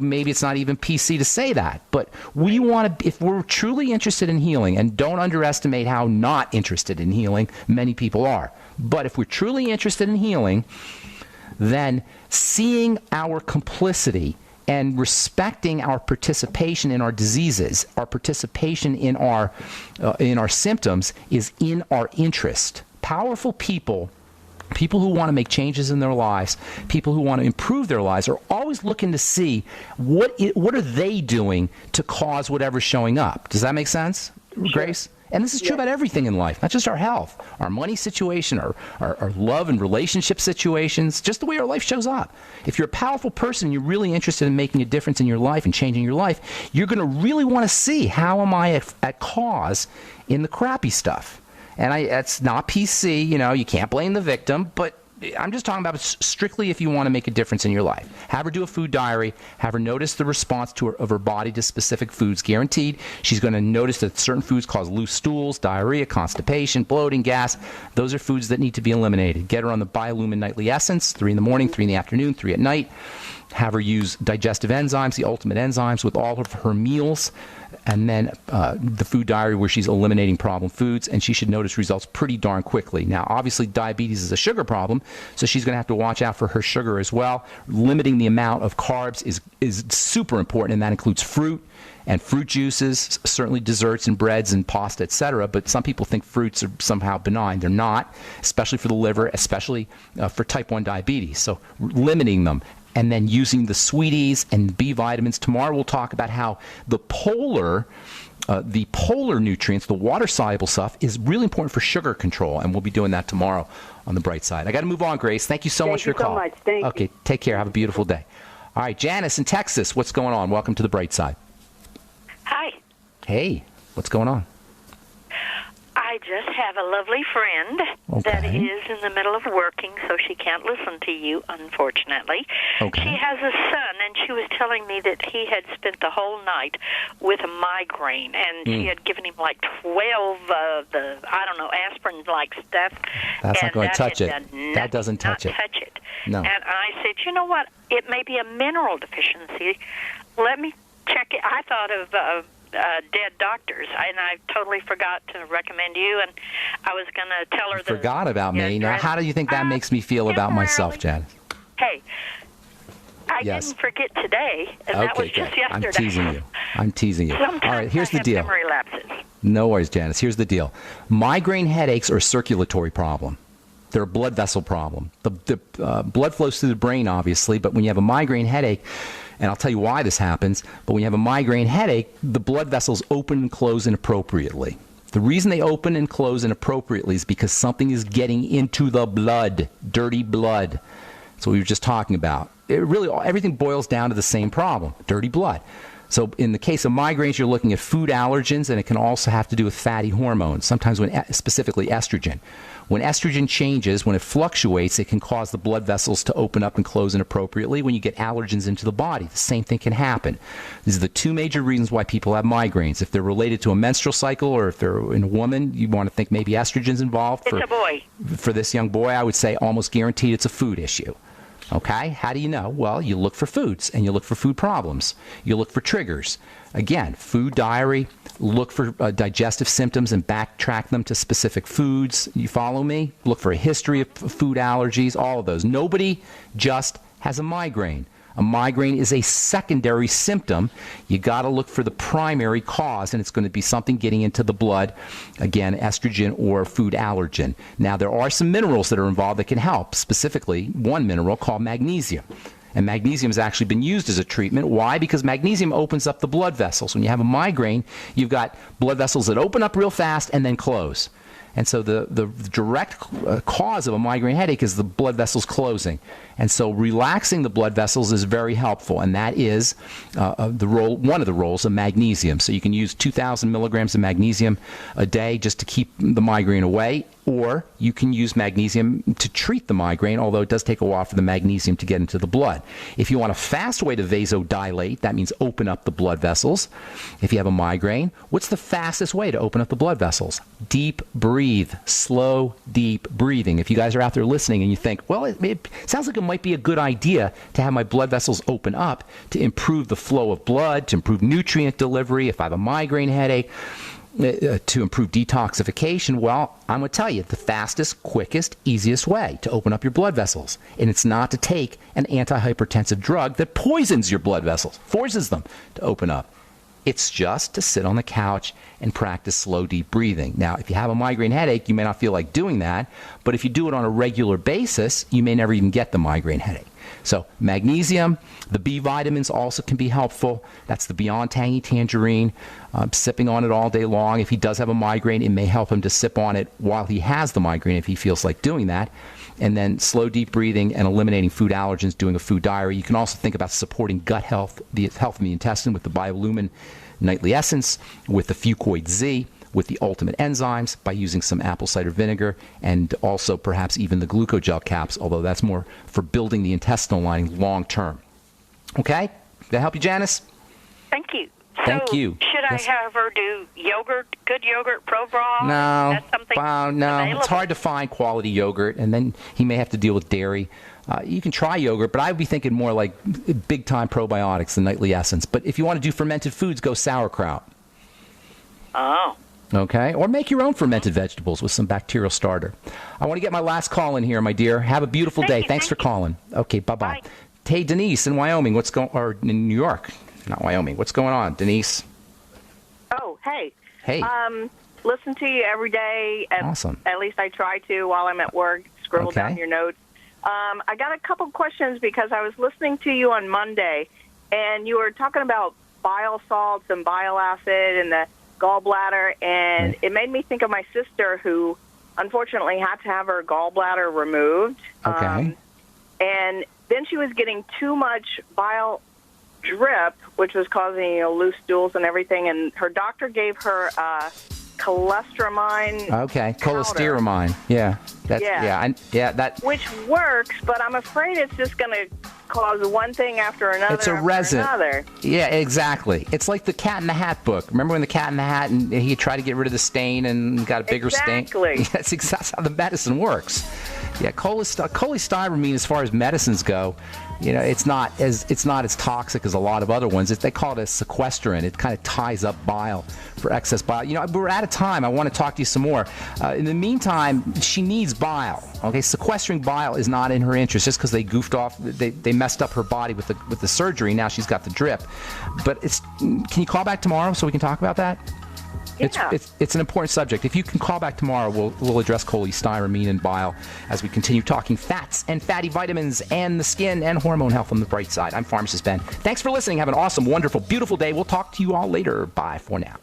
maybe it's not even PC to say that, but we want to, if we're truly interested in healing, and don't underestimate how not interested in healing many people are, but if we're truly interested in healing, then seeing our complicity and respecting our participation in our diseases, our participation in our symptoms is in our interest. Powerful people who want to make changes in their lives, people who want to improve their lives, are always looking to see what are they doing to cause whatever's showing up. Does that make sense, Grace? And this is true about everything in life, not just our health, our money situation, our love and relationship situations, just the way our life shows up. If you're a powerful person and you're really interested in making a difference in your life and changing your life, you're going to really want to see, how am I at cause in the crappy stuff? And that's not PC, you can't blame the victim, but I'm just talking about strictly if you want to make a difference in your life. Have her do a food diary. Have her notice the response of her body to specific foods. Guaranteed, she's going to notice that certain foods cause loose stools, diarrhea, constipation, bloating, gas. Those are foods that need to be eliminated. Get her on the Biolumin Nightly Essence, 3 in the morning, 3 in the afternoon, 3 at night. Have her use digestive enzymes, the ultimate enzymes, with all of her meals. And then the food diary where she's eliminating problem foods, and she should notice results pretty darn quickly. Now, obviously, diabetes is a sugar problem, so she's going to have to watch out for her sugar as well. Limiting the amount of carbs is super important, and that includes fruit and fruit juices, certainly desserts and breads and pasta, etc. But some people think fruits are somehow benign. They're not, especially for the liver, especially for type 1 diabetes. So limiting them. And then using the sweeties and B vitamins. Tomorrow we'll talk about how the polar nutrients, the water-soluble stuff, is really important for sugar control, and we'll be doing that tomorrow on the bright side. I got to move on, Grace. Thank you so much for your call. Thank you so much. Thank you. Okay, take care. Have a beautiful day. All right, Janice in Texas, what's going on? Welcome to the bright side. Hi. Hey, what's going on? I just have a lovely friend that is in the middle of working, so she can't listen to you, unfortunately. Okay. She has a son, and she was telling me that he had spent the whole night with a migraine, and she had given him like 12 aspirin-like stuff. That's not going to touch it. That doesn't touch it. Touch it. No. And I said, you know what? It may be a mineral deficiency. Let me check it. I thought of dead doctors, and I totally forgot to recommend you, and I was going to tell her that... Forgot about me. Now, how do you think that makes me feel about myself, Janice? Hey, I didn't forget today, and that was just yesterday. I'm teasing you. Sometimes all right, here's I the deal. have memory lapses. No worries, Janice. Here's the deal. Migraine headaches are a circulatory problem. They're a blood vessel problem. The blood flows through the brain, obviously, but when you have a migraine headache, and I'll tell you why this happens, but when you have a migraine headache, the blood vessels open and close inappropriately. The reason they open and close inappropriately is because something is getting into the blood, dirty blood. That's what we were just talking about. Everything boils down to the same problem, dirty blood. So in the case of migraines, you're looking at food allergens, and it can also have to do with fatty hormones, sometimes specifically estrogen. When estrogen changes, when it fluctuates, it can cause the blood vessels to open up and close inappropriately. When you get allergens into the body, the same thing can happen. These are the two major reasons why people have migraines. If they're related to a menstrual cycle, or if they're in a woman, you want to think maybe estrogen's involved. It's a boy. For this young boy, I would say almost guaranteed it's a food issue. Okay? How do you know? Well, you look for foods, and you look for food problems. You look for triggers. Again, food diary, look for digestive symptoms and backtrack them to specific foods. You follow me? Look for a history of food allergies, all of those. Nobody just has a migraine. A migraine is a secondary symptom. You got to look for the primary cause, and it's going to be something getting into the blood, again, estrogen or food allergen. Now, there are some minerals that are involved that can help, specifically one mineral called magnesium. And magnesium has actually been used as a treatment. Why? Because magnesium opens up the blood vessels. When you have a migraine, you've got blood vessels that open up real fast and then close. And so the direct cause of a migraine headache is the blood vessels closing. And so relaxing the blood vessels is very helpful, and that is one of the roles of magnesium. So you can use 2,000 milligrams of magnesium a day just to keep the migraine away, or you can use magnesium to treat the migraine, although it does take a while for the magnesium to get into the blood. If you want a fast way to vasodilate, that means open up the blood vessels. If you have a migraine, what's the fastest way to open up the blood vessels? Deep breathe. Slow, deep breathing. If you guys are out there listening and you think, well, it sounds like a might be a good idea to have my blood vessels open up to improve the flow of blood, to improve nutrient delivery. If I have a migraine headache, to improve detoxification, well, I'm going to tell you the fastest, quickest, easiest way to open up your blood vessels. And it's not to take an antihypertensive drug that poisons your blood vessels, forces them to open up. It's just to sit on the couch and practice slow, deep breathing. Now, if you have a migraine headache, you may not feel like doing that, but if you do it on a regular basis, you may never even get the migraine headache. So magnesium, the B vitamins also can be helpful. That's the Beyond Tangy Tangerine. Sipping on it all day long. If he does have a migraine, it may help him to sip on it while he has the migraine if he feels like doing that. And then slow, deep breathing and eliminating food allergens, doing a food diary. You can also think about supporting gut health, the health of the intestine with the Biolumin Nightly Essence, with the Fucoid Z, with the Ultimate Enzymes, by using some apple cider vinegar, and also perhaps even the glucogel caps, although that's more for building the intestinal lining long term. Okay? Did that help you, Janice? Thank you. Thank you. Should I have her do yogurt, good yogurt, Pro-Raw? No. That's something no. available? It's hard to find quality yogurt, and then he may have to deal with dairy. You can try yogurt, but I would be thinking more like big-time probiotics, the Nightly Essence. But if you want to do fermented foods, go sauerkraut. Oh. Okay? Or make your own fermented vegetables with some bacterial starter. I want to get my last call in here, my dear. Have a beautiful day. Thanks for calling. Okay, bye-bye. Bye. Hey, Denise in Wyoming, or in New York. Not Wyoming. What's going on, Denise? Oh, hey. Hey. Listen to you every day. Awesome. At least I try to while I'm at work. Scribble down your notes. I got a couple questions because I was listening to you on Monday, and you were talking about bile salts and bile acid and the gallbladder, and it made me think of my sister who unfortunately had to have her gallbladder removed. Okay. And then she was getting too much bile drip, which was causing loose stools and everything, and her doctor gave her cholestyramine. Okay, powder. cholestyramine. Yeah. That. Which works, but I'm afraid it's just going to cause one thing after another. It's a resin. Yeah, exactly. It's like the Cat in the Hat book. Remember when the Cat in the Hat and he tried to get rid of the stain and got a bigger stain? Exactly. That's exactly how the medicine works. Yeah, cholestyramine, as far as medicines go, it's not as toxic as a lot of other ones. They call it a sequestrant. It kind of ties up bile for excess bile. We're out of time. I want to talk to you some more. In the meantime, she needs bile. Okay, sequestering bile is not in her interest just because they goofed off. They messed up her body with the surgery. Now she's got the drip. But can you call back tomorrow so we can talk about that? Yeah. It's an important subject. If you can call back tomorrow, we'll address cholestyramine and bile as we continue talking fats and fatty vitamins and the skin and hormone health on the bright side. I'm Pharmacist Ben. Thanks for listening. Have an awesome, wonderful, beautiful day. We'll talk to you all later. Bye for now.